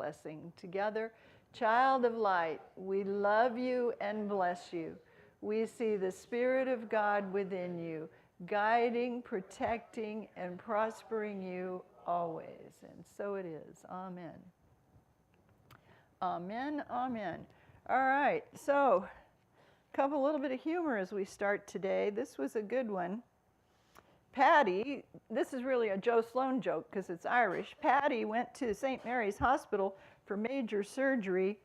blessing. Together, child of light, we love you and bless you. We see the Spirit of God within you, guiding, protecting, and prospering you always. And so it is. Amen. Amen, amen. All right, so a little bit of humor as we start today. This was a good one. Patty, this is really a Joe Sloan joke because it's Irish. Patty went to St. Mary's Hospital for major surgery,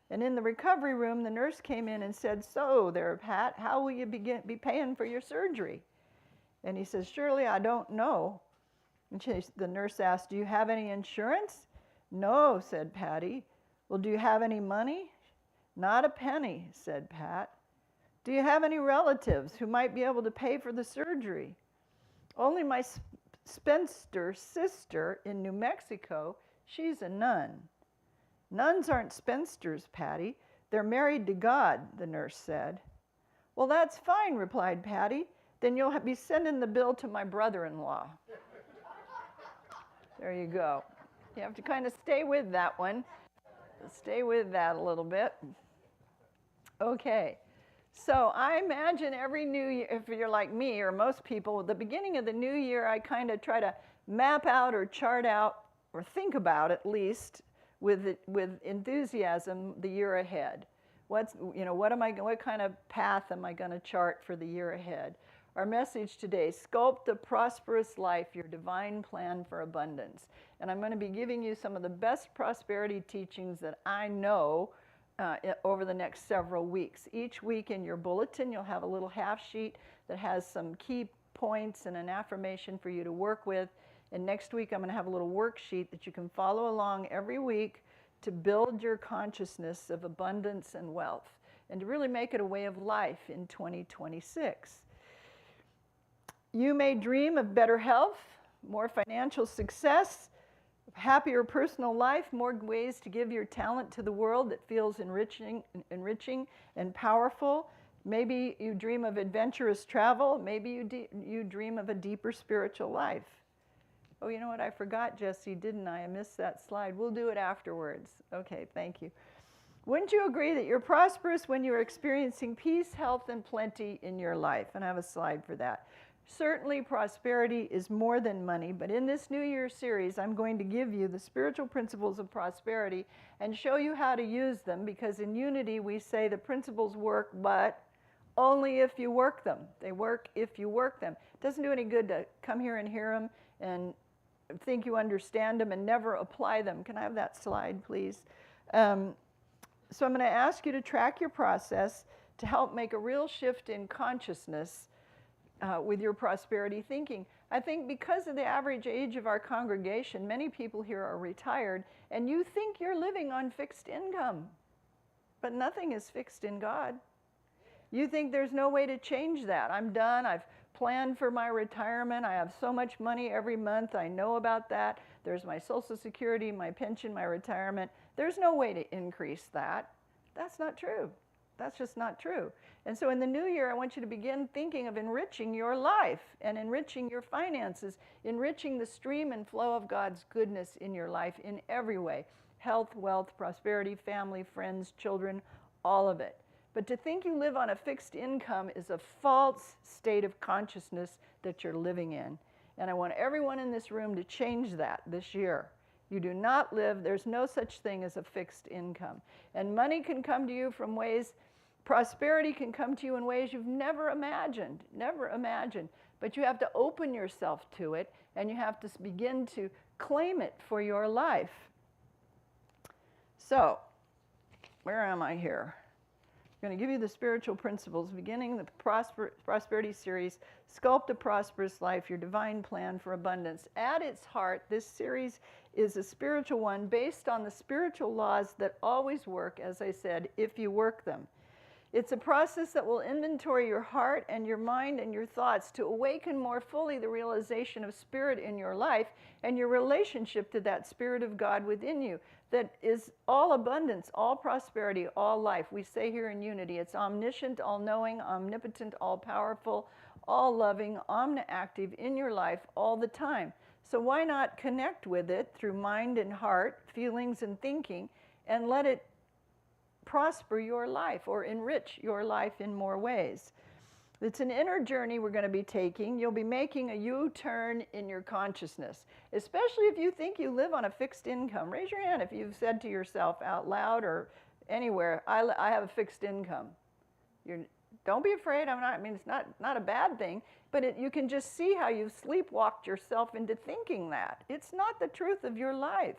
and in the recovery room, the nurse came in and said, "So there, Pat, how will you be paying for your surgery?" And he says, "Surely I don't know." And the nurse asked, "Do you have any insurance?" "No," said Patty. "Well, do you have any money?" "Not a penny," said Pat. "Do you have any relatives who might be able to pay for the surgery?" "Only my spinster sister in New Mexico. She's a nun." "Nuns aren't spinsters, Patty. They're married to God," the nurse said. "Well, that's fine," replied Patty. "Then you'll be sending the bill to my brother-in-law." There you go. You have to kind of stay with that one. Stay with that a little bit. Okay. So I imagine every new year, if you're like me or most people, at the beginning of the new year, I kind of try to map out or chart out or think about at least with enthusiasm the year ahead. What kind of path am I going to chart for the year ahead? Our message today, Sculpt a Prosperous Life, Your Divine Plan for Abundance. And I'm going to be giving you some of the best prosperity teachings that I know over the next several weeks. Each week in your bulletin, you'll have a little half sheet that has some key points and an affirmation for you to work with. And next week, I'm going to have a little worksheet that you can follow along every week to build your consciousness of abundance and wealth and to really make it a way of life in 2026. You may dream of better health, more financial success, happier personal life, more ways to give your talent to the world that feels enriching and powerful. Maybe you dream of adventurous travel. Maybe you dream of a deeper spiritual life. Oh, you know what? I forgot, Jesse, didn't I? I missed that slide. We'll do it afterwards. Okay, thank you. Wouldn't you agree that you're prosperous when you're experiencing peace, health, and plenty in your life? And I have a slide for that. Certainly, prosperity is more than money, but in this New Year series, I'm going to give you the spiritual principles of prosperity and show you how to use them, because in Unity, we say the principles work, but only if you work them. They work if you work them. It doesn't do any good to come here and hear them and think you understand them and never apply them. Can I have that slide, please? So I'm going to ask you to track your process to help make a real shift in consciousness with your prosperity thinking. I think because of the average age of our congregation, many people here are retired, and you think you're living on fixed income, but nothing is fixed in God. You think there's no way to change that. I'm done. I've planned for my retirement. I have so much money every month. I know about that. There's my Social Security, my pension, my retirement. There's no way to increase that. That's not true. That's just not true. And so in the new year, I want you to begin thinking of enriching your life and enriching your finances, enriching the stream and flow of God's goodness in your life in every way. Health, wealth, prosperity, family, friends, children, all of it. But to think you live on a fixed income is a false state of consciousness that you're living in. And I want everyone in this room to change that this year. You do not live, there's no such thing as a fixed income. And money can come to you from ways, prosperity can come to you in ways you've never imagined. But you have to open yourself to it, and you have to begin to claim it for your life. So, where am I here? I'm going to give you the spiritual principles, beginning the Prosperity series, Sculpt a Prosperous Life, Your Divine Plan for Abundance. At its heart, this series is a spiritual one based on the spiritual laws that always work, as I said, if you work them. It's a process that will inventory your heart and your mind and your thoughts to awaken more fully the realization of spirit in your life and your relationship to that Spirit of God within you that is all abundance, all prosperity, all life. We say here in Unity, it's omniscient, all-knowing, omnipotent, all-powerful, all-loving, omniactive in your life all the time. So why not connect with it through mind and heart, feelings and thinking, and let it prosper your life or enrich your life in more ways? It's an inner journey we're going to be taking. You'll be making a U-turn in your consciousness, especially if you think you live on a fixed income. Raise your hand if you've said to yourself out loud or anywhere, I have a fixed income. Don't be afraid. I mean, it's not a bad thing, but you can just see how you've sleepwalked yourself into thinking that. It's not the truth of your life.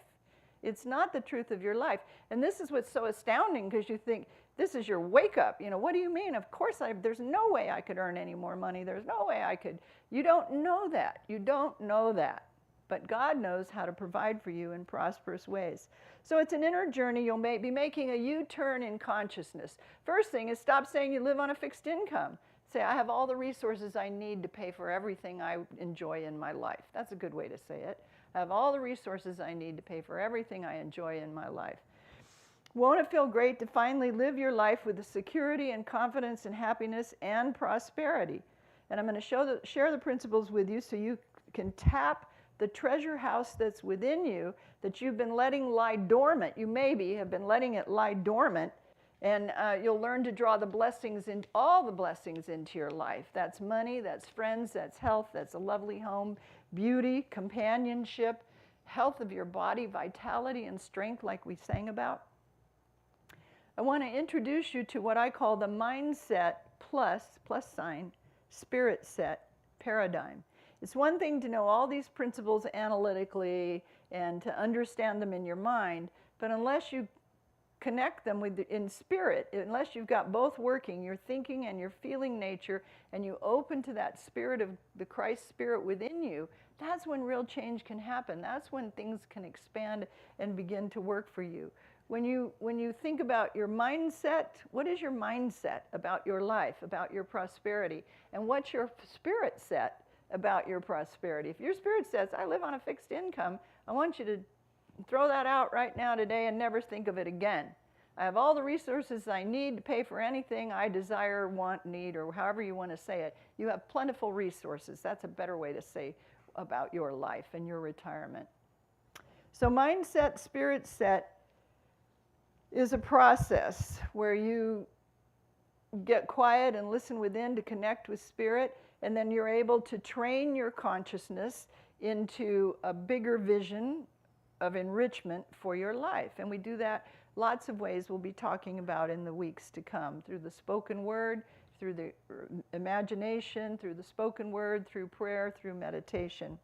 It's not the truth of your life. And this is what's so astounding, because you think, this is your wake up. You know, what do you mean? Of course, there's no way I could earn any more money. There's no way I could. You don't know that. You don't know that. But God knows how to provide for you in prosperous ways. So it's an inner journey. You'll be making a U-turn in consciousness. First thing is stop saying you live on a fixed income. Say, I have all the resources I need to pay for everything I enjoy in my life. That's a good way to say it. I have all the resources I need to pay for everything I enjoy in my life. Won't it feel great to finally live your life with the security and confidence and happiness and prosperity? And I'm going to share the principles with you so you can tap the treasure house that's within you that you've been letting lie dormant. You maybe have been letting it lie dormant, and you'll learn to draw the blessings, all the blessings into your life. That's money, that's friends, that's health, that's a lovely home, beauty, companionship, health of your body, vitality and strength like we sang about. I want to introduce you to what I call the mindset plus sign, spirit set paradigm. It's one thing to know all these principles analytically and to understand them in your mind, but unless you connect them in spirit, unless you've got both working, your thinking and your feeling nature, and you open to that spirit of the Christ spirit within you, that's when real change can happen. That's when things can expand and begin to work for you. When you think about your mindset, what is your mindset about your life, about your prosperity? And what's your spirit set about your prosperity? If your spirit says, I live on a fixed income, I want you to throw that out right now today and never think of it again. I have all the resources I need to pay for anything I desire, want, need, or however you want to say it. You have plentiful resources. That's a better way to say about your life and your retirement. So mindset, spirit set is a process where you get quiet and listen within to connect with spirit, and then you're able to train your consciousness into a bigger vision of enrichment for your life. And we do that lots of ways we'll be talking about in the weeks to come, through the spoken word, through the imagination, through the spoken word, through prayer, through meditation.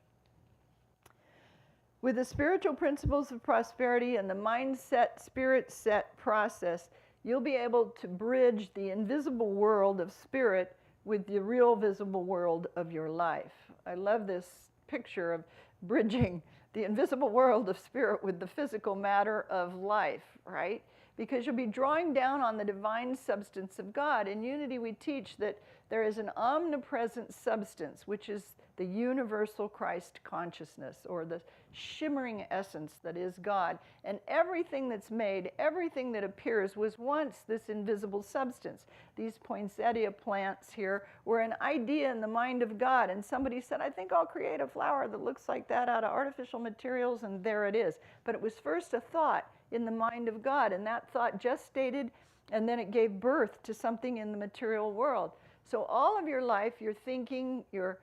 With the spiritual principles of prosperity and the mindset, spirit set process, you'll be able to bridge the invisible world of spirit with the real visible world of your life. I love this picture of bridging the invisible world of spirit with the physical matter of life, right? Because you'll be drawing down on the divine substance of God. In Unity, we teach that there is an omnipresent substance, which is the universal Christ consciousness, or the shimmering essence that is God. And everything that's made, everything that appears, was once this invisible substance. These poinsettia plants here were an idea in the mind of God. And somebody said, I think I'll create a flower that looks like that out of artificial materials, and there it is. But it was first a thought in the mind of God, and that thought gestated, and then it gave birth to something in the material world. So all of your life, your thinking, your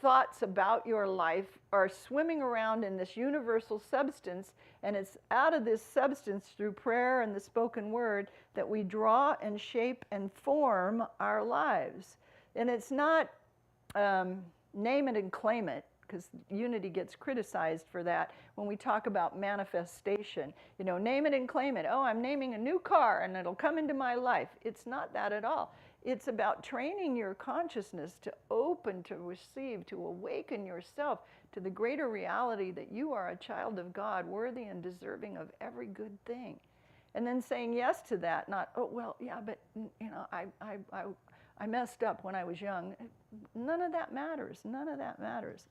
thoughts about your life are swimming around in this universal substance, and it's out of this substance through prayer and the spoken word that we draw and shape and form our lives. And it's not name it and claim it, because Unity gets criticized for that when we talk about manifestation. You know, name it and claim it. Oh, I'm naming a new car and it'll come into my life. It's not that at all. It's about training your consciousness to open, to receive, to awaken yourself to the greater reality that you are a child of God, worthy and deserving of every good thing. And then saying yes to that, not, oh, well, yeah, but, you know, I messed up when I was young. None of that matters. None of that matters.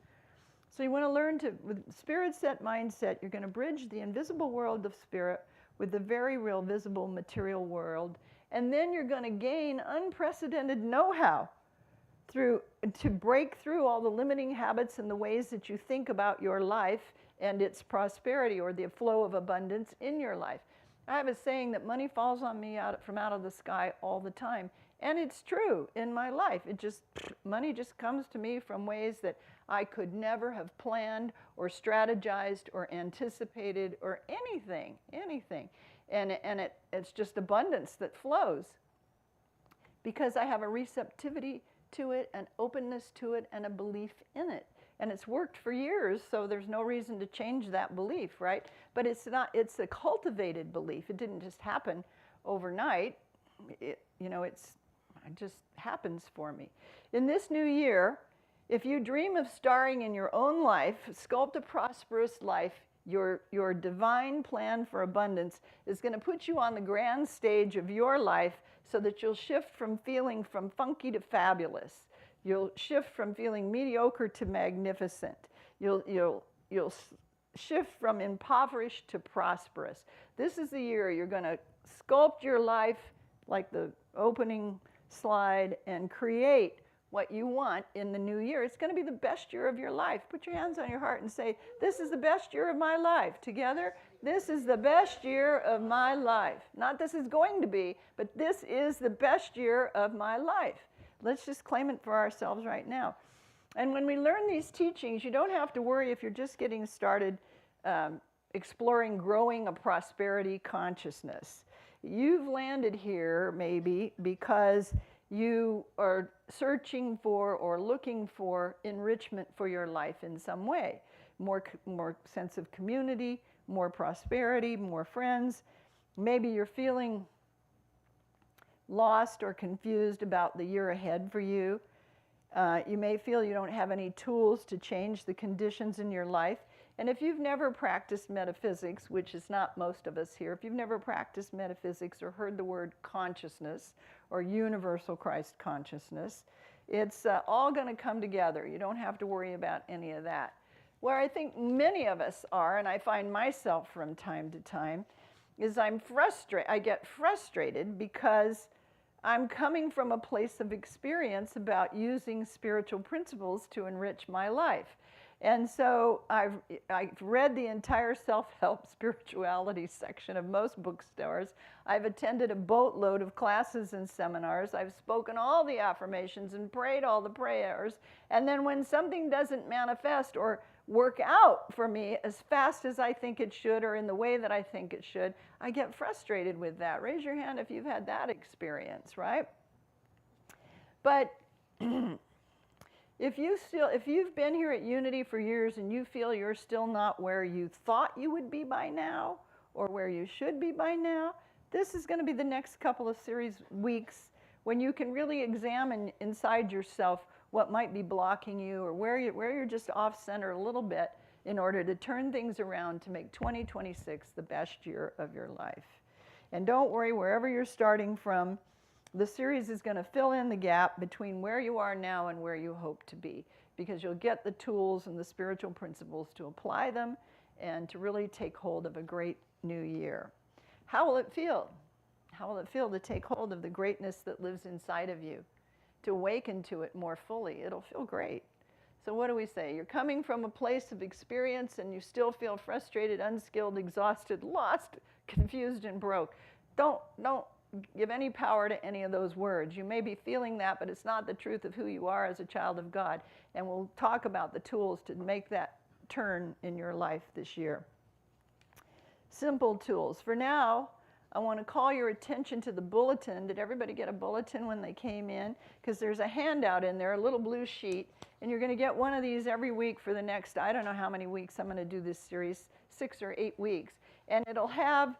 So you want to learn to, with spirit set mindset, you're going to bridge the invisible world of spirit with the very real visible material world. And then you're going to gain unprecedented know-how to break through all the limiting habits and the ways that you think about your life and its prosperity or the flow of abundance in your life. I have a saying that money falls on me from out of the sky all the time. And it's true in my life. Money just comes to me from ways that I could never have planned or strategized or anticipated or anything. And it's just abundance that flows because I have a receptivity to it, an openness to it, and a belief in it. And it's worked for years, so there's no reason to change that belief, right? But it's a cultivated belief. It didn't just happen overnight. It just happens for me. In this new year, if you dream of starring in your own life, sculpt a prosperous life, your divine plan for abundance is going to put you on the grand stage of your life so that you'll shift from feeling from funky to fabulous. You'll shift from feeling mediocre to magnificent. You'll shift from impoverished to prosperous. This is the year you're going to sculpt your life like the opening slide and create what you want in the new year. It's going to be the best year of your life. Put your hands on your heart and say, this is the best year of my life. Together, this is the best year of my life. Not this is going to be, but this is the best year of my life. Let's just claim it for ourselves right now. And when we learn these teachings, you don't have to worry if you're just getting started exploring growing a prosperity consciousness. You've landed here maybe because you are searching for or looking for enrichment for your life in some way. More sense of community, more prosperity, more friends. Maybe you're feeling lost or confused about the year ahead for you. You may feel you don't have any tools to change the conditions in your life. And if you've never practiced metaphysics, which is not most of us here, if you've never practiced metaphysics or heard the word consciousness or universal Christ consciousness, it's all going to come together. You don't have to worry about any of that. Where I think many of us are, and I find myself from time to time, is I get frustrated because I'm coming from a place of experience about using spiritual principles to enrich my life. And so I've read the entire self-help spirituality section of most bookstores. I've attended a boatload of classes and seminars. I've spoken all the affirmations and prayed all the prayers. And then when something doesn't manifest or work out for me as fast as I think it should or in the way that I think it should, I get frustrated with that. Raise your hand if you've had that experience, right? But if you've been here at Unity for years and you feel you're still not where you thought you would be by now or where you should be by now, this is going to be the next couple of series weeks when you can really examine inside yourself what might be blocking you or where you're just off center a little bit in order to turn things around to make 2026 the best year of your life. And don't worry, wherever you're starting from, the series is going to fill in the gap between where you are now and where you hope to be, because you'll get the tools and the spiritual principles to apply them and to really take hold of a great new year. How will it feel? How will it feel to take hold of the greatness that lives inside of you, to awaken to it more fully? It'll feel great. So what do we say? You're coming from a place of experience and you still feel frustrated, unskilled, exhausted, lost, confused, and broke. Don't give any power to any of those words. You may be feeling that, but it's not the truth of who you are as a child of God. And we'll talk about the tools to make that turn in your life this year. Simple tools. For now, I want to call your attention to the bulletin. Did everybody get a bulletin when they came in? Because there's a handout in there, a little blue sheet, and you're going to get one of these every week for the next, I don't know how many weeks I'm going to do this series, 6 or 8 weeks. And it'll have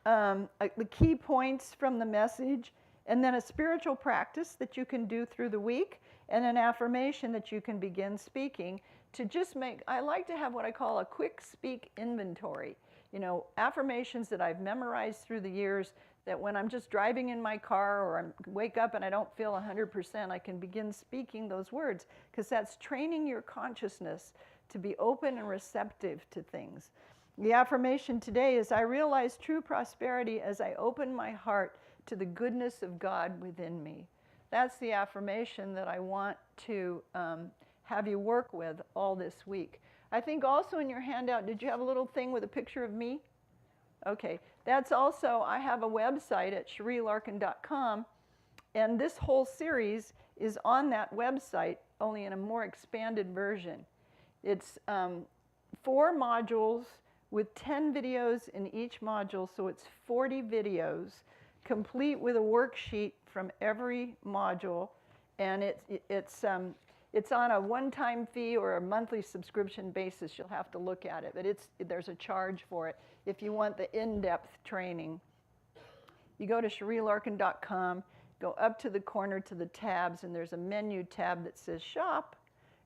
the key points from the message, and then a spiritual practice that you can do through the week, and an affirmation that you can begin speaking to just make, I like to have what I call a quick speak inventory. You know, affirmations that I've memorized through the years that when I'm just driving in my car or I wake up and I don't feel 100%, I can begin speaking those words, because that's training your consciousness to be open and receptive to things. The affirmation today is, I realize true prosperity as I open my heart to the goodness of God within me. That's the affirmation that I want to have you work with all this week. I think also in your handout, did you have a little thing with a picture of me? Okay, that's also, I have a website at CherieLarkin.com, and this whole series is on that website, only in a more expanded version. It's 4 modules with 10 videos in each module, so it's 40 videos, complete with a worksheet from every module, and it's on a one-time fee or a monthly subscription basis. You'll have to look at it, but there's a charge for it if you want the in-depth training. You go to CherieLarkin.com, go up to the corner to the tabs, and there's a menu tab that says Shop.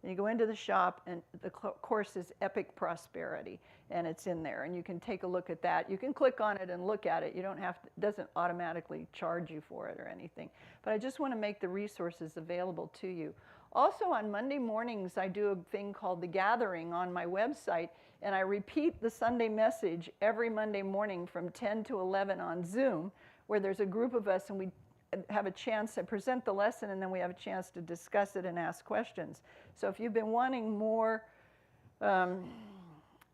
And you go into the shop, and the course is Epic Prosperity, and it's in there. And you can take a look at that. You can click on it and look at it. You don't have to, it doesn't automatically charge you for it or anything. But I just want to make the resources available to you. Also on Monday mornings, I do a thing called The Gathering on my website, and I repeat the Sunday message every Monday morning from 10 to 11 on Zoom, where there's a group of us and we have a chance to present the lesson, and then we have a chance to discuss it and ask questions. So if you've been wanting more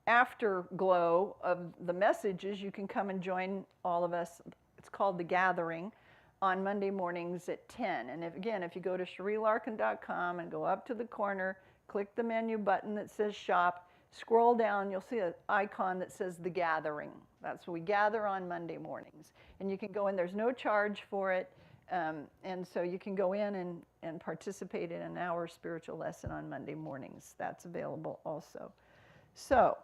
afterglow of the messages, you can come and join all of us. It's called The Gathering on Monday mornings at 10. And if you go to CherieLarkin.com and go up to the corner, click the menu button that says Shop, scroll down, you'll see an icon that says The Gathering. That's what we gather on Monday mornings. And you can go in, there's no charge for it. And so you can go in and participate in an hour spiritual lesson on Monday mornings. That's available also. So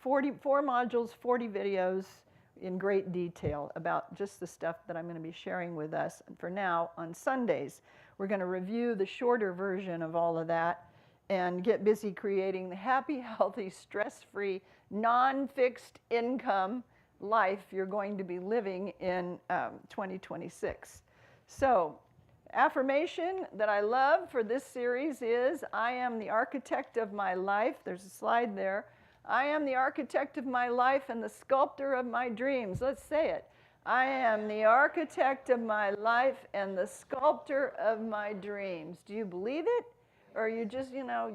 44 modules, 40 videos in great detail about just the stuff that I'm going to be sharing with us. And for now, on Sundays, we're going to review the shorter version of all of that and get busy creating the happy, healthy, stress-free, non-fixed income life you're going to be living in 2026. So, affirmation that I love for this series is, I am the architect of my life. There's a slide there. I am the architect of my life and the sculptor of my dreams. Let's say it. I am the architect of my life and the sculptor of my dreams. Do you believe it? Or are you just, yeah,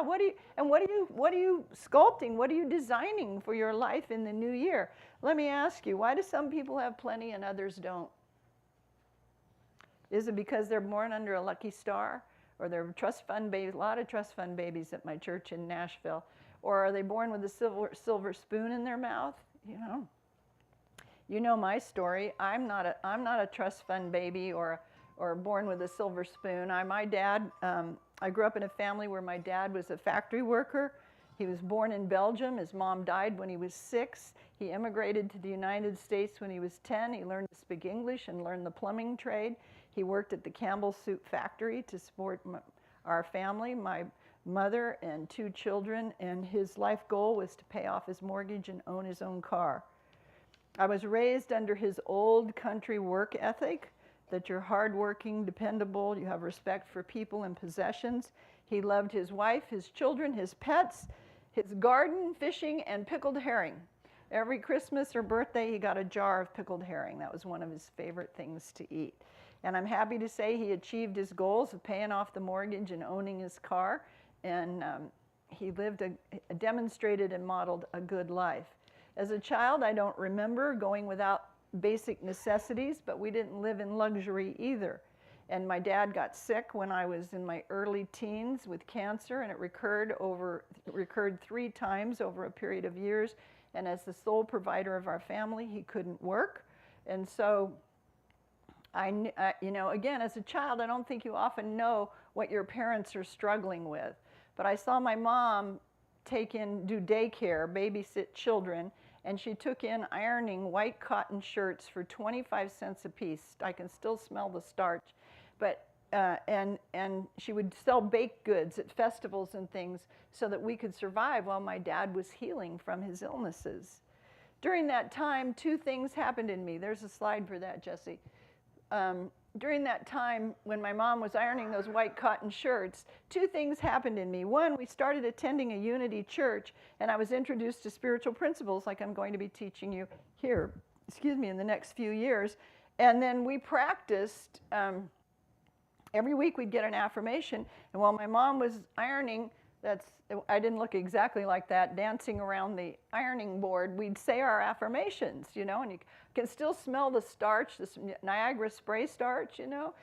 what are you sculpting? What are you designing for your life in the new year? Let me ask you, why do some people have plenty and others don't? Is it because they're born under a lucky star? Or they're trust fund babies, a lot of trust fund babies at my church in Nashville. Or are they born with a silver spoon in their mouth? You know my story. I'm not a trust fund baby or born with a silver spoon. I grew up in a family where my dad was a factory worker. He was born in Belgium. His mom died when he was 6. He immigrated to the United States when he was 10. He learned to speak English and learned the plumbing trade. He worked at the Campbell Soup factory to support our family, my mother and 2 children, and his life goal was to pay off his mortgage and own his own car. I was raised under his old country work ethic, that you're hardworking, dependable, you have respect for people and possessions. He loved his wife, his children, his pets, his garden, fishing, and pickled herring. Every Christmas or birthday, he got a jar of pickled herring. That was one of his favorite things to eat. And I'm happy to say he achieved his goals of paying off the mortgage and owning his car. And he demonstrated and modeled a good life. As a child, I don't remember going without basic necessities, but we didn't live in luxury either. And my dad got sick when I was in my early teens with cancer, and it recurred 3 times over a period of years. And as the sole provider of our family, he couldn't work. And so again, as a child, I don't think you often know what your parents are struggling with. But I saw my mom do daycare, babysit children, and she took in ironing white cotton shirts for 25 cents a piece. I can still smell the starch. But and she would sell baked goods at festivals and things so that we could survive while my dad was healing from his illnesses. During that time, 2 things happened in me. There's a slide for that, Jesse. During that time, when my mom was ironing those white cotton shirts, 2 things happened in me. One, we started attending a Unity church, and I was introduced to spiritual principles like I'm going to be teaching you here, in the next few years. And then we practiced. Every week we'd get an affirmation, and while my mom was ironing, I didn't look exactly like that, dancing around the ironing board, we'd say our affirmations, you know, and you can still smell the starch, this Niagara spray starch, you know,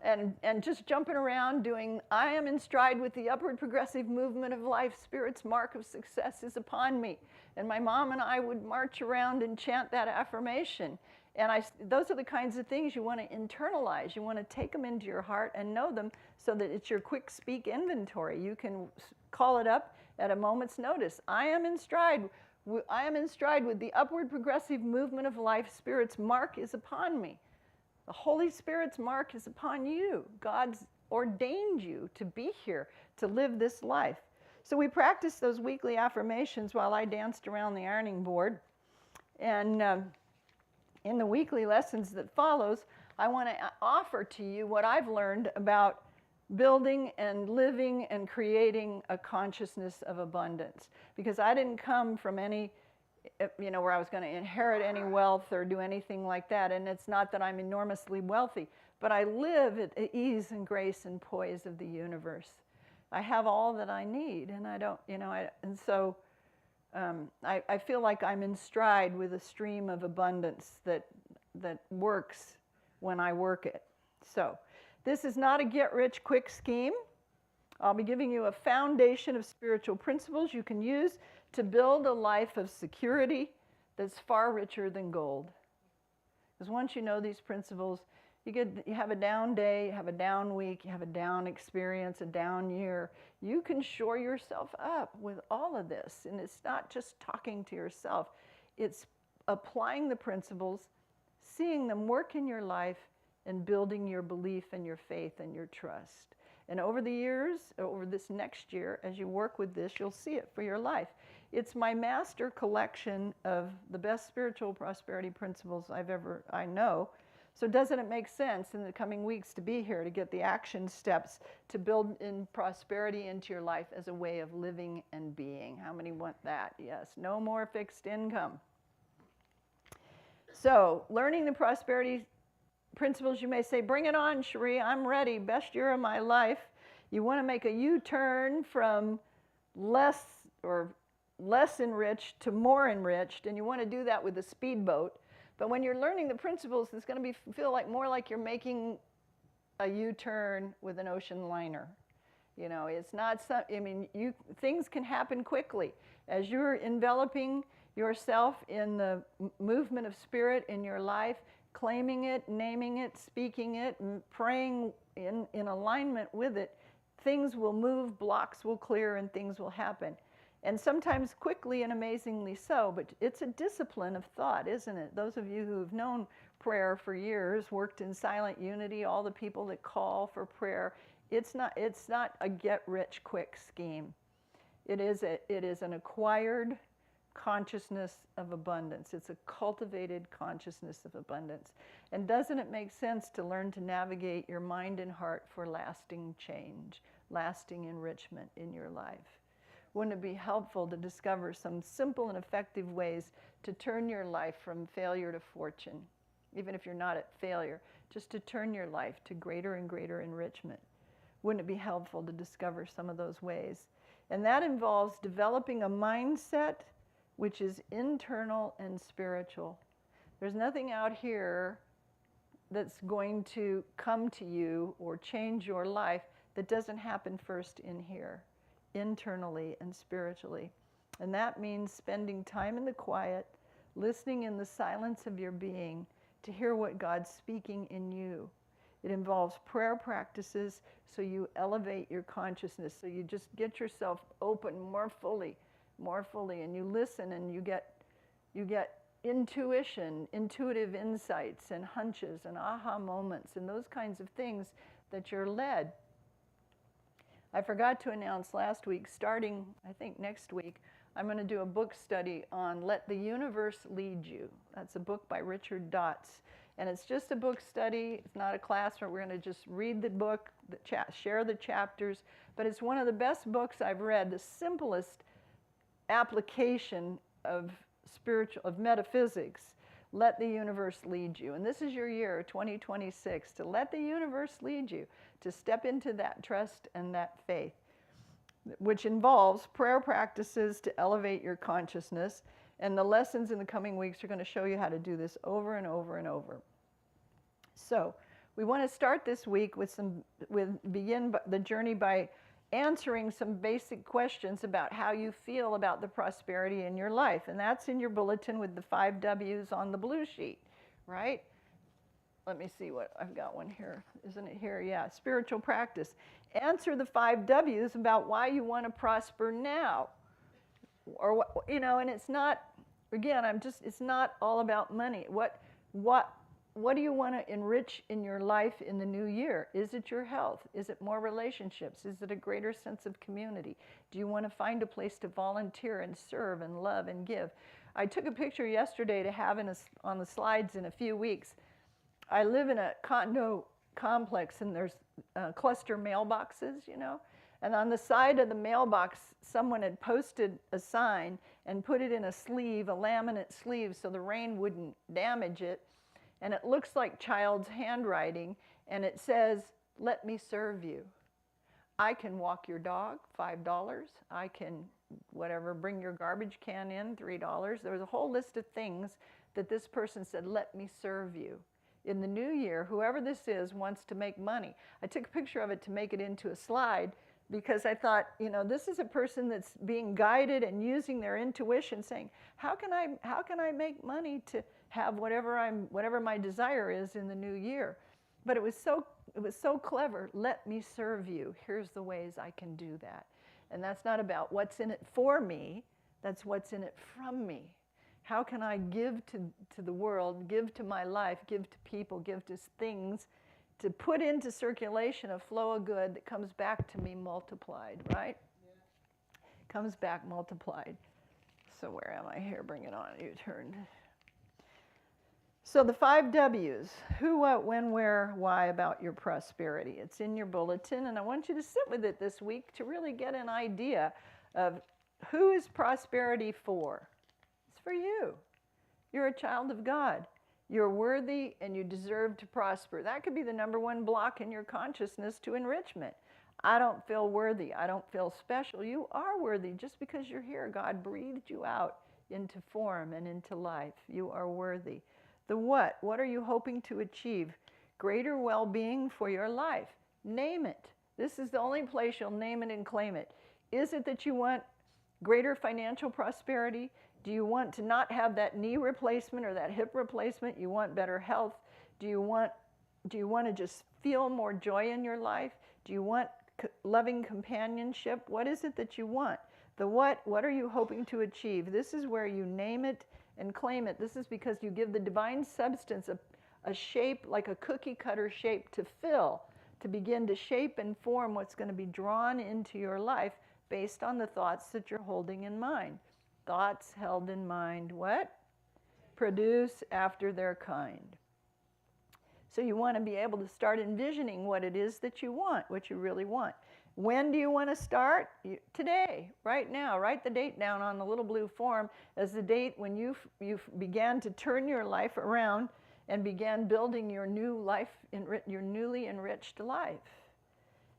and just jumping around doing, I am in stride with the upward progressive movement of life, Spirit's mark of success is upon me. And my mom and I would march around and chant that affirmation. And those are the kinds of things you want to internalize. You want to take them into your heart and know them so that it's your quick speak inventory. You can call it up at a moment's notice. I am in stride. I am in stride with the upward progressive movement of life. Spirit's mark is upon me. The Holy Spirit's mark is upon you. God's ordained you to be here, to live this life. So we practiced those weekly affirmations while I danced around the ironing board. And in the weekly lessons that follows, I want to offer to you what I've learned about building and living and creating a consciousness of abundance. Because I didn't come from any, you know, where I was going to inherit any wealth or do anything like that. And it's not that I'm enormously wealthy, but I live at the ease and grace and poise of the universe. I have all that I need, and I don't, you know, and so I feel like I'm in stride with a stream of abundance that works when I work it. So this is not a get-rich-quick scheme. I'll be giving you a foundation of spiritual principles you can use to build a life of security that's far richer than gold. Because once you know these principles, you have a down day, you have a down week, you have a down experience, a down year. You can shore yourself up with all of this. And it's not just talking to yourself. It's applying the principles, seeing them work in your life, and building your belief and your faith and your trust. And over the years, over this next year, as you work with this, you'll see it for your life. It's my master collection of the best spiritual prosperity principles I know. So doesn't it make sense in the coming weeks to be here to get the action steps to build in prosperity into your life as a way of living and being? How many want that? Yes. No more fixed income. So learning the prosperity principles, you may say, bring it on, Cherie. I'm ready. Best year of my life. You want to make a U-turn from less enriched to more enriched, and you want to do that with a speedboat. But when you're learning the principles, it's going to feel more like you're making a U-turn with an ocean liner. You know, it's not things can happen quickly. As you're enveloping yourself in the movement of spirit in your life, claiming it, naming it, speaking it, and praying in alignment with it, things will move, blocks will clear, and things will happen. And sometimes quickly and amazingly so, but it's a discipline of thought, isn't it? Those of you who've known prayer for years, worked in silent unity, all the people that call for prayer, it's not a get-rich-quick scheme. It is an acquired consciousness of abundance. It's a cultivated consciousness of abundance. And doesn't it make sense to learn to navigate your mind and heart for lasting change, lasting enrichment in your life? Wouldn't it be helpful to discover some simple and effective ways to turn your life from failure to fortune, even if you're not at failure, just to turn your life to greater and greater enrichment? Wouldn't it be helpful to discover some of those ways? And that involves developing a mindset which is internal and spiritual. There's nothing out here that's going to come to you or change your life that doesn't happen first in here, internally and spiritually. And that means spending time in the quiet, listening in the silence of your being to hear what God's speaking in you. It involves prayer practices so you elevate your consciousness, so you just get yourself open more fully, and you listen and you get intuition, intuitive insights and hunches and aha moments and those kinds of things that you're led. I forgot to announce last week, starting, I think, next week, I'm going to do a book study on Let the Universe Lead You. That's a book by Richard Dotz. And it's just a book study. It's not a class where we're going to just read the book, share the chapters. But it's one of the best books I've read, the simplest application of metaphysics, Let the universe lead you. And this is your year, 2026, to let the universe lead you, to step into that trust and that faith, which involves prayer practices to elevate your consciousness. And the lessons in the coming weeks are going to show you how to do this over and over and over. So we want to start this week begin the journey by answering some basic questions about how you feel about the prosperity in your life. And that's in your bulletin with the 5 W's on the blue sheet, right? Let me see what, I've got one here. Isn't it here? Yeah, spiritual practice. Answer the 5 W's about why you want to prosper now. Or, you know, and it's not, again, it's not all about money. What do you want to enrich in your life in the new year? Is it your health? Is it more relationships? Is it a greater sense of community? Do you want to find a place to volunteer and serve and love and give? I took a picture yesterday to have on the slides in a few weeks. I live in a condo complex, and there's cluster mailboxes, you know. And on the side of the mailbox, someone had posted a sign and put it in a sleeve, a laminate sleeve, so the rain wouldn't damage it. And it looks like child's handwriting, and it says, "Let me serve you. I can walk your dog, $5. I can, whatever, bring your garbage can in, $3. There was a whole list of things that this person said, "Let me serve you." In the new year, whoever this is wants to make money. I took a picture of it to make it into a slide because I thought, you know, this is a person that's being guided and using their intuition, saying, how can I make money to have whatever my desire is in the new year? But it was so clever. Let me serve you. Here's the ways I can do that. And that's not about what's in it for me. That's what's in it from me. How can I give to the world, give to my life, give to people, give to things, to put into circulation a flow of good that comes back to me multiplied, right? Yeah. Comes back multiplied. So where am I here? Bring it on. You turned. So the 5 W's, who, what, when, where, why about your prosperity. It's in your bulletin, and I want you to sit with it this week to really get an idea of who is prosperity for. It's for you. You're a child of God. You're worthy and you deserve to prosper. That could be the number one block in your consciousness to enrichment. I don't feel worthy. I don't feel special. You are worthy just because you're here. God breathed you out into form and into life. You are worthy. The what? What are you hoping to achieve? Greater well-being for your life. Name it. This is the only place you'll name it and claim it. Is it that you want greater financial prosperity? Do you want to not have that knee replacement or that hip replacement? You want better health? Do you want to just feel more joy in your life? Do you want loving companionship? What is it that you want? The what are you hoping to achieve? This is where you name it and claim it. This is because you give the divine substance a shape, like a cookie cutter shape to fill, to begin to shape and form what's going to be drawn into your life based on the thoughts that you're holding in mind. Thoughts held in mind, what? Produce after their kind. So you want to be able to start envisioning what it is that you want, what you really want. When do you want to start? Today, right now. Write the date down on the little blue form as the date when you began to turn your life around and began building your new life, your newly enriched life.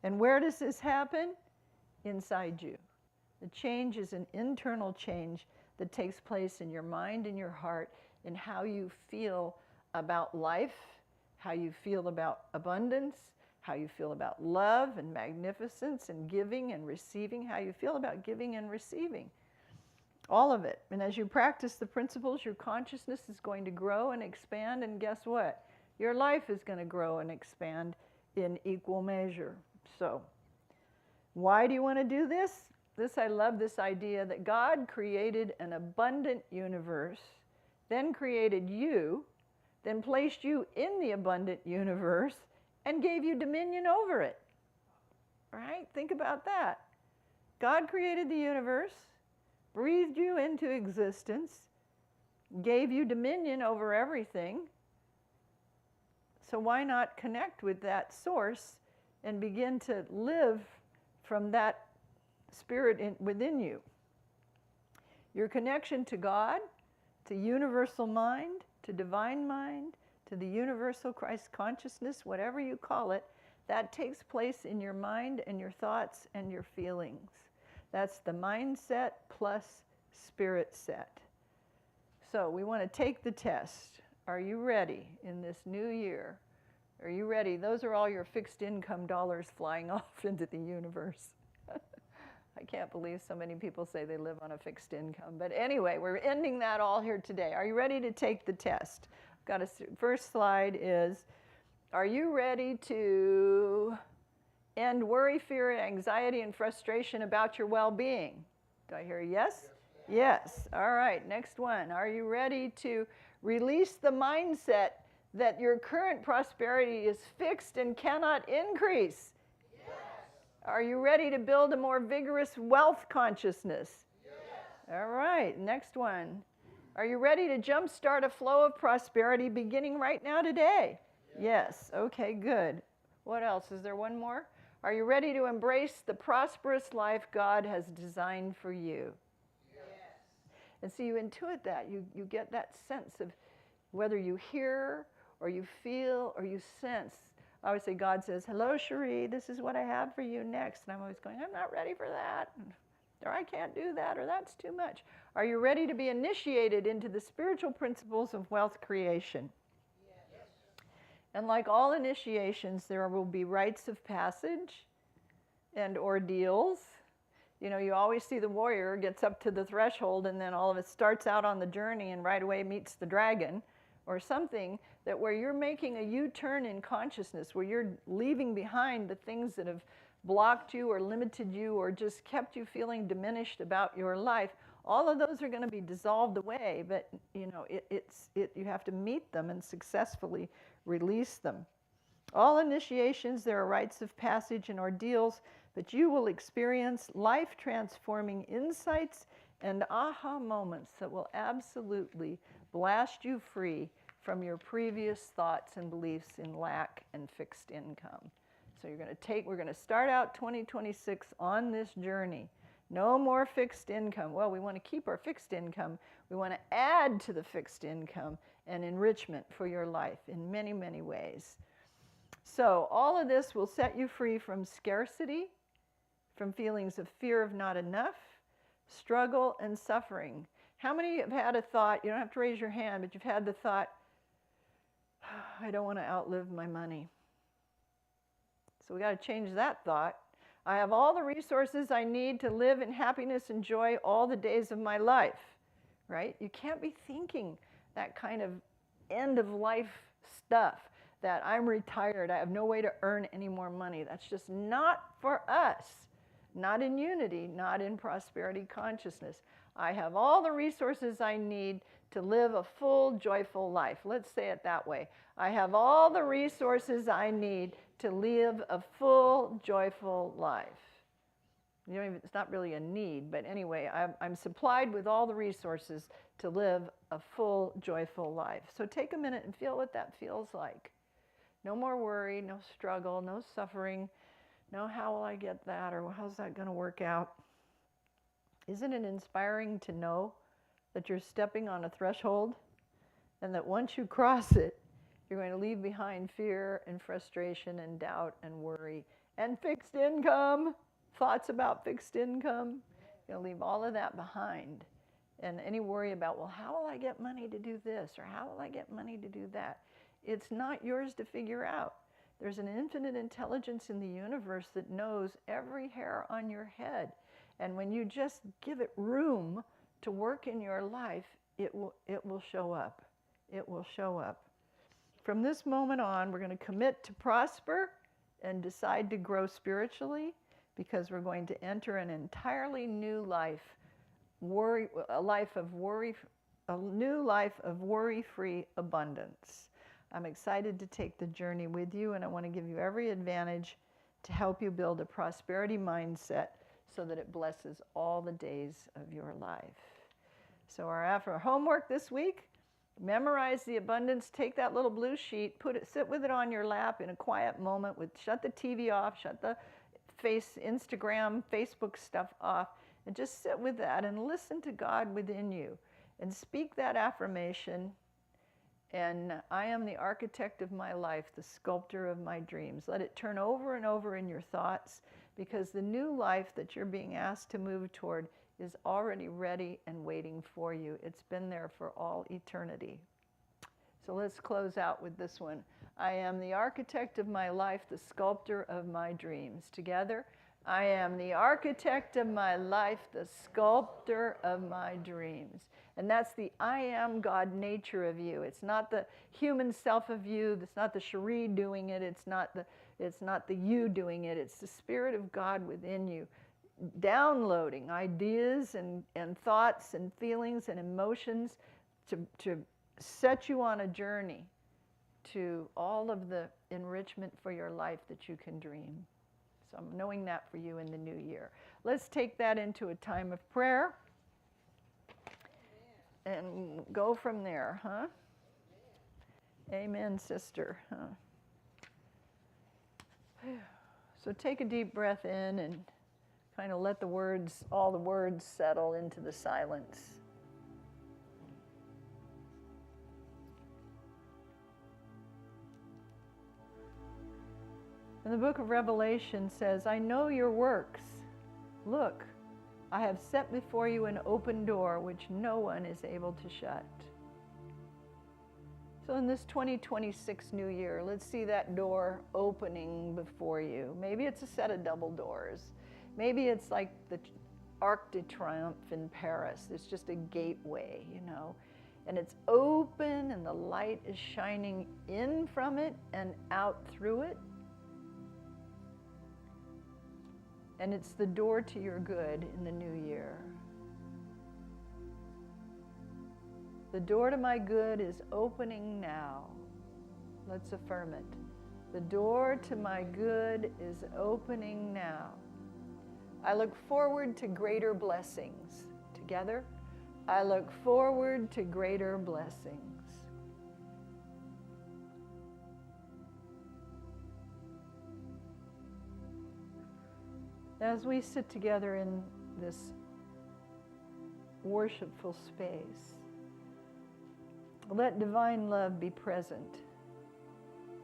And where does this happen? Inside you. The change is an internal change that takes place in your mind and your heart, in how you feel about life, how you feel about abundance, how you feel about love and magnificence and giving and receiving, how you feel about giving and receiving. All of it. And as you practice the principles, your consciousness is going to grow and expand, and guess what? Your life is going to grow and expand in equal measure. So, why do you want to do this? I love this idea that God created an abundant universe, then created you, then placed you in the abundant universe, and gave you dominion over it. Right? Think about that. God created the universe, breathed you into existence, gave you dominion over everything. So why not connect with that source and begin to live from that spirit within you? Your connection to God, to universal mind, to divine mind, to the universal Christ consciousness, whatever you call it, that takes place in your mind and your thoughts and your feelings. That's the mindset plus spirit set. So we want to take the test. Are you ready in this new year? Are you ready? Those are all your fixed income dollars flying off into the universe. I can't believe so many people say they live on a fixed income. But anyway, we're ending that all here today. Are you ready to take the test? Got a first slide is, are you ready to end worry, fear, anxiety, and frustration about your well-being? Do I hear a yes? Yes. All right, next one. Are you ready to release the mindset that your current prosperity is fixed and cannot increase? Yes. Are you ready to build a more vigorous wealth consciousness? Yes. All right, next one. Are you ready to jumpstart a flow of prosperity beginning right now today? Yes. Okay, good. What else? Is there one more? Are you ready to embrace the prosperous life God has designed for you? Yes. And so you intuit that. You get that sense of whether you hear or you feel or you sense. I always say, God says, hello, Cherie, this is what I have for you next. And I'm always going, I'm not ready for that. Or I can't do that, or that's too much. Are you ready to be initiated into the spiritual principles of wealth creation? Yes. And like all initiations, there will be rites of passage and ordeals. You know, you always see the warrior gets up to the threshold and then all of it starts out on the journey and right away meets the dragon or something, that where you're making a U-turn in consciousness, where you're leaving behind the things that have blocked you or limited you or just kept you feeling diminished about your life. All of those are going to be dissolved away, but you know, you have to meet them and successfully release them. All initiations, there are rites of passage and ordeals, but you will experience life-transforming insights and aha moments that will absolutely blast you free from your previous thoughts and beliefs in lack and fixed income. So we're going to start out 2026 on this journey. No more fixed income. Well, we want to keep our fixed income. We want to add to the fixed income and enrichment for your life in many, many ways. So all of this will set you free from scarcity, from feelings of fear of not enough, struggle, and suffering. How many have had a thought, you don't have to raise your hand, but you've had the thought, I don't want to outlive my money. So we got to change that thought. I have all the resources I need to live in happiness and joy all the days of my life, right? You can't be thinking that kind of end of life stuff, that I'm retired, I have no way to earn any more money. That's just not for us. Not in unity, not in prosperity consciousness. I have all the resources I need to live a full, joyful life. Let's say it that way. I have all the resources I need to live a full, joyful life. It's not really a need, but anyway, I'm supplied with all the resources to live a full, joyful life. So take a minute and feel what that feels like. No more worry, no struggle, no suffering, no how will I get that, or how's that going to work out? Isn't it inspiring to know that you're stepping on a threshold and that once you cross it, you're going to leave behind fear and frustration and doubt and worry and fixed income, thoughts about fixed income. You'll leave all of that behind. And any worry about, well, how will I get money to do this? Or how will I get money to do that? It's not yours to figure out. There's an infinite intelligence in the universe that knows every hair on your head. And when you just give it room to work in your life, it will show up. It will show up. From this moment on, we're going to commit to prosper and decide to grow spiritually, because we're going to enter an entirely new life, a new life of worry-free abundance. I'm excited to take the journey with you, and I want to give you every advantage to help you build a prosperity mindset so that it blesses all the days of your life. So our homework this week, memorize the abundance, take that little blue sheet, sit with it on your lap in a quiet moment, shut the TV off, shut the Instagram, Facebook stuff off, and just sit with that and listen to God within you and speak that affirmation And I am the architect of my life, the sculptor of my dreams. Let it turn over and over in your thoughts, because the new life that you're being asked to move toward is already ready and waiting for you. It's been there for all eternity. So let's close out with this one. I am the architect of my life, the sculptor of my dreams. Together, I am the architect of my life, the sculptor of my dreams. And that's the I am God nature of you. It's not the human self of you. It's not the Cherie doing it. It's not the you doing it. It's the Spirit of God within you, downloading ideas and thoughts and feelings and emotions to set you on a journey to all of the enrichment for your life that you can dream. So I'm knowing that for you in the new year. Let's take that into a time of prayer and go from there, huh? Amen, sister. Huh? So take a deep breath in and kind of let the words, all the words settle into the silence. And the book of Revelation says, I know your works. Look, I have set before you an open door which no one is able to shut. So in this 2026 new year, let's see that door opening before you. Maybe it's a set of double doors. Maybe it's like the Arc de Triomphe in Paris. It's just a gateway, you know. And it's open and the light is shining in from it and out through it. And it's the door to your good in the new year. The door to my good is opening now. Let's affirm it. The door to my good is opening now. I look forward to greater blessings. Together, I look forward to greater blessings. As we sit together in this worshipful space, let divine love be present,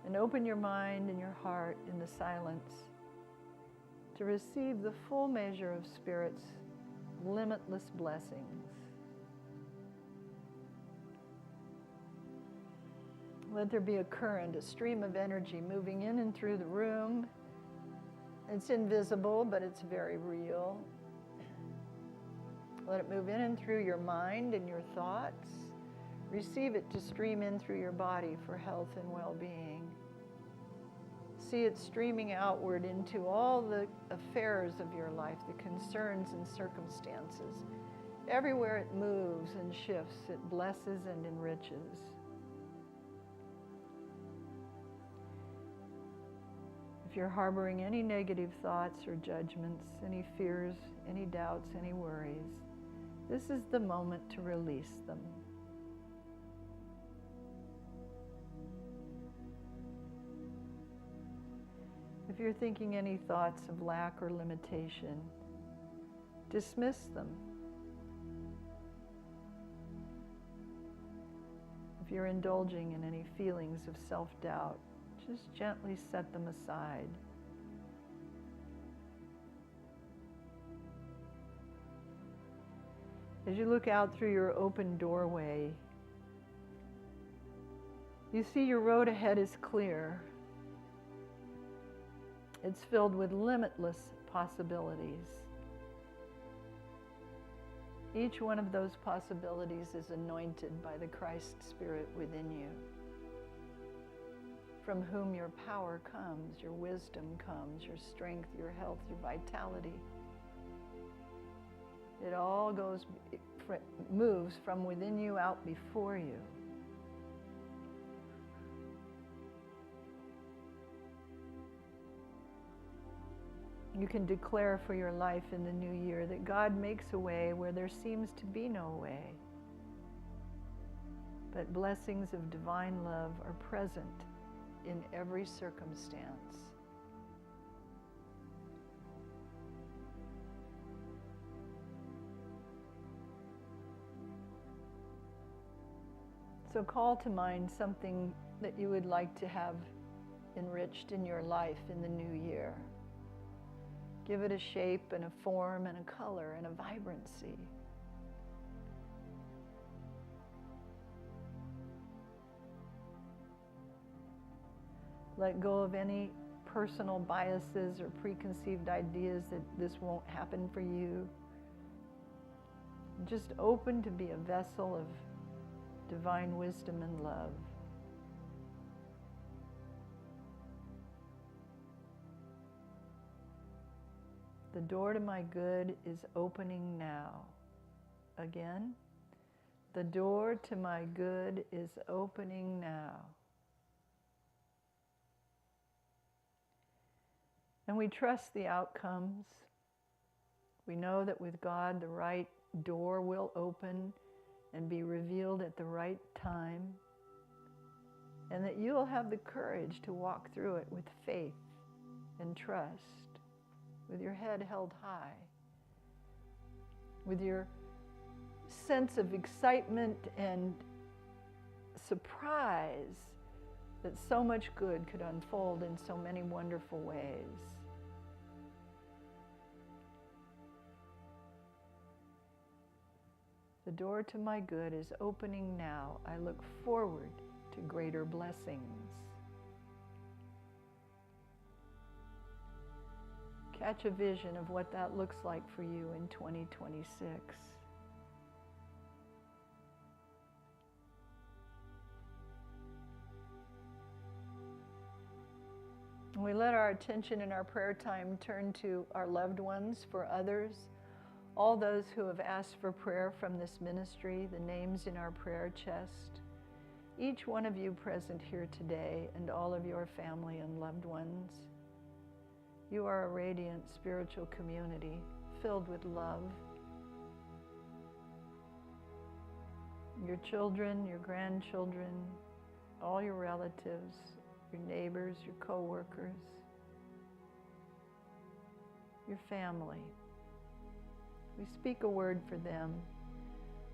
and open your mind and your heart in the silence to receive the full measure of Spirit's limitless blessings. Let there be a current, a stream of energy moving in and through the room. It's invisible, but it's very real. Let it move in and through your mind and your thoughts. Receive it to stream in through your body for health and well-being. See it streaming outward into all the affairs of your life, the concerns and circumstances. Everywhere it moves and shifts, it blesses and enriches. If you're harboring any negative thoughts or judgments, any fears, any doubts, any worries, this is the moment to release them. If you're thinking any thoughts of lack or limitation, dismiss them. If you're indulging in any feelings of self-doubt, just gently set them aside. As you look out through your open doorway, you see your road ahead is clear. It's filled with limitless possibilities. Each one of those possibilities is anointed by the Christ Spirit within you, from whom your power comes, your wisdom comes, your strength, your health, your vitality. It all moves from within you out before you. You can declare for your life in the new year that God makes a way where there seems to be no way. But blessings of divine love are present in every circumstance. So call to mind something that you would like to have enriched in your life in the new year. Give it a shape and a form and a color and a vibrancy. Let go of any personal biases or preconceived ideas that this won't happen for you. Just open to be a vessel of divine wisdom and love. The door to my good is opening now. Again, the door to my good is opening now. And we trust the outcomes. We know that with God, the right door will open and be revealed at the right time, and that you'll have the courage to walk through it with faith and trust, with your head held high, with your sense of excitement and surprise that so much good could unfold in so many wonderful ways. The door to my good is opening now. I look forward to greater blessings. Catch a vision of what that looks like for you in 2026. And we let our attention in our prayer time turn to our loved ones, for others, all those who have asked for prayer from this ministry, the names in our prayer chest. Each one of you present here today and all of your family and loved ones. You are a radiant spiritual community filled with love. Your children, your grandchildren, all your relatives, your neighbors, your co-workers, your family. We speak a word for them.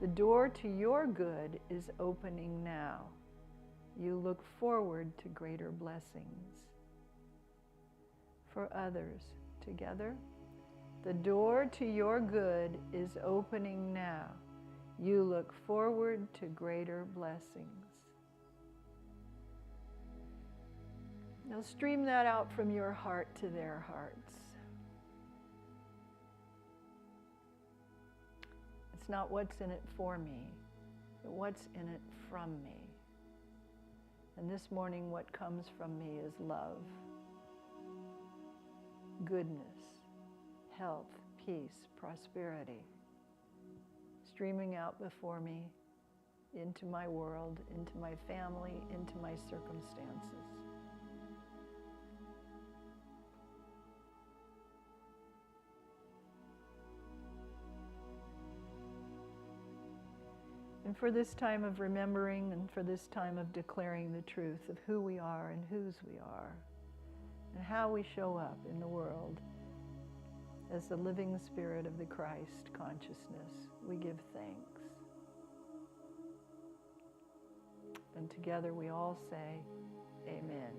The door to your good is opening now. You look forward to greater blessings. For others, together, the door to your good is opening now. You look forward to greater blessings. Now stream that out from your heart to their hearts. It's not what's in it for me, but what's in it from me. And this morning, what comes from me is love, goodness, health, peace, prosperity, streaming out before me into my world, into my family, into my circumstances. And for this time of remembering and for this time of declaring the truth of who we are and whose we are and how we show up in the world as the living spirit of the Christ consciousness, we give thanks. And together we all say, Amen.